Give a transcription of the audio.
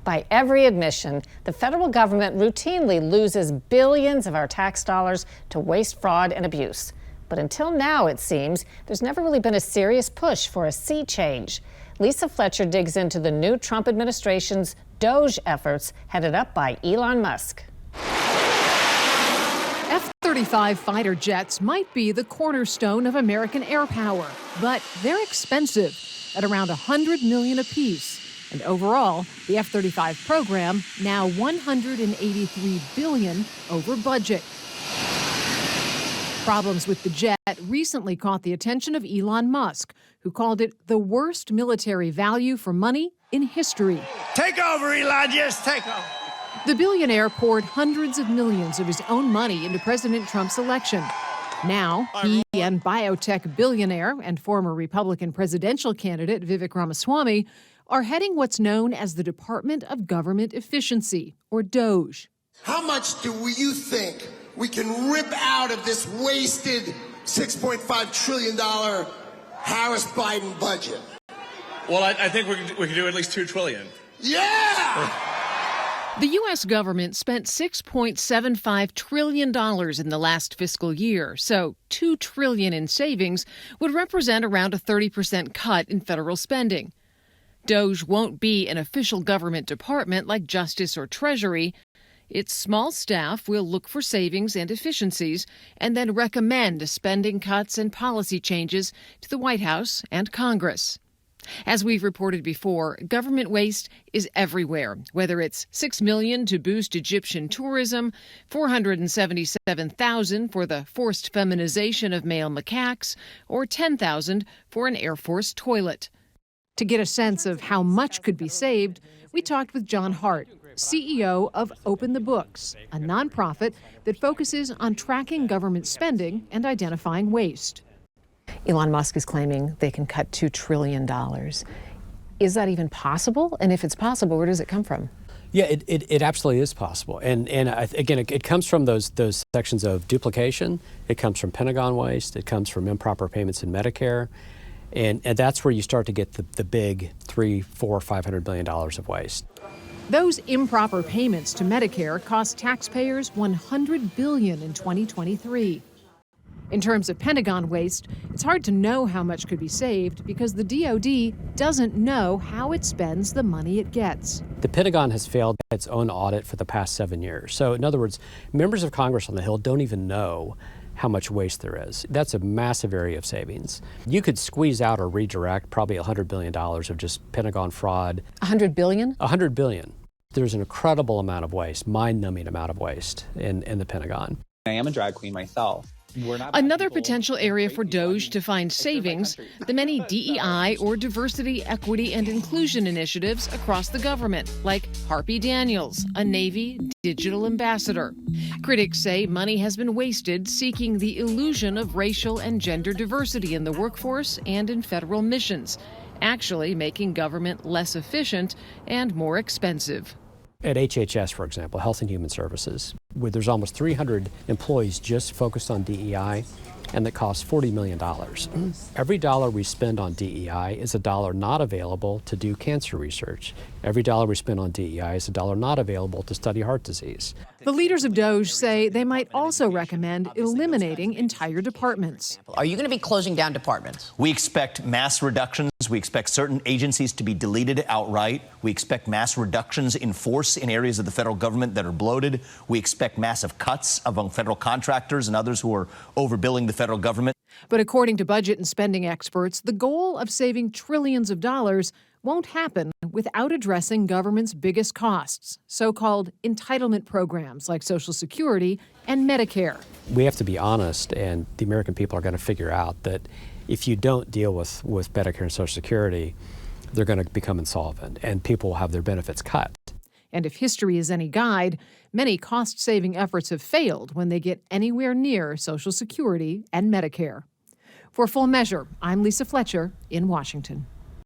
By every admission, the federal government routinely loses billions of our tax dollars to waste, fraud, and abuse. But until now, it seems, there's never really been a serious push for a sea change. Lisa Fletcher digs into the new Trump administration's Doge efforts, headed up by Elon Musk. F-35 fighter jets might be the cornerstone of American air power, but they're expensive, at around $100 million apiece. And overall, the F-35 program now $183 billion over budget. Problems with the jet recently caught the attention of Elon Musk, who called it the worst military value for money in history. Take over, Elon, just take over. The billionaire poured hundreds of millions of his own money into President Trump's election. Now, he and biotech billionaire and former Republican presidential candidate Vivek Ramaswamy are heading what's known as the Department of Government Efficiency, or Doge. How much do you think we can rip out of this wasted $6.5 trillion Harris-Biden budget? Well, I think we can do at least $2 trillion. Yeah! The U.S. government spent $6.75 trillion in the last fiscal year, so $2 trillion in savings would represent around a 30% cut in federal spending. Doge won't be an official government department like Justice or Treasury. Its small staff will look for savings and efficiencies and then recommend spending cuts and policy changes to the White House and Congress. As we've reported before, government waste is everywhere, whether it's $6 million to boost Egyptian tourism, $477,000 for the forced feminization of male macaques, or $10,000 for an Air Force toilet. To get a sense of how much could be saved, we talked with John Hart, CEO of Open the Books, a nonprofit that focuses on tracking government spending and identifying waste. Elon Musk is claiming they can cut $2 trillion. Is that even possible? And if it's possible, where does it come from? Yeah, it absolutely is possible. And again, it comes from those sections of duplication. It comes from Pentagon waste. It comes from improper payments in Medicare. And that's where you start to get the big $300, $400, $500 billion of waste. Those improper payments to Medicare cost taxpayers $100 billion in 2023. In terms of Pentagon waste, it's hard to know how much could be saved because the DoD doesn't know how it spends the money it gets. The Pentagon has failed its own audit for the past 7 years. So in other words, members of Congress on the Hill don't even know how much waste there is. That's a massive area of savings. You could squeeze out or redirect probably $100 billion of just Pentagon fraud. $100 billion? $100 billion. There's an incredible amount of waste, mind-numbing amount of waste in the Pentagon. I am a drag queen myself. Another potential area for Doge to find savings, the many DEI or diversity, equity, and inclusion initiatives across the government, like Harpy Daniels, a Navy digital ambassador. Critics say money has been wasted seeking the illusion of racial and gender diversity in the workforce and in federal missions, actually making government less efficient and more expensive. At HHS, for example, Health and Human Services, where there's almost 300 employees just focused on DEI, and that costs $40 million. Every dollar we spend on DEI is a dollar not available to do cancer research. Every dollar we spend on DEI is a dollar not available to study heart disease. The leaders of Doge say they might also recommend eliminating entire departments. Are you going to be closing down departments? We expect mass reductions. We expect certain agencies to be deleted outright. We expect mass reductions in force in areas of the federal government that are bloated. We expect massive cuts among federal contractors and others who are overbilling the federal government. But according to budget and spending experts, the goal of saving trillions of dollars won't happen without addressing government's biggest costs, so-called entitlement programs like Social Security and Medicare. We have to be honest, and the American people are going to figure out that if you don't deal with Medicare and Social Security, they're going to become insolvent, and people will have their benefits cut. And if history is any guide, many cost-saving efforts have failed when they get anywhere near Social Security and Medicare. For Full Measure, I'm Lisa Fletcher in Washington.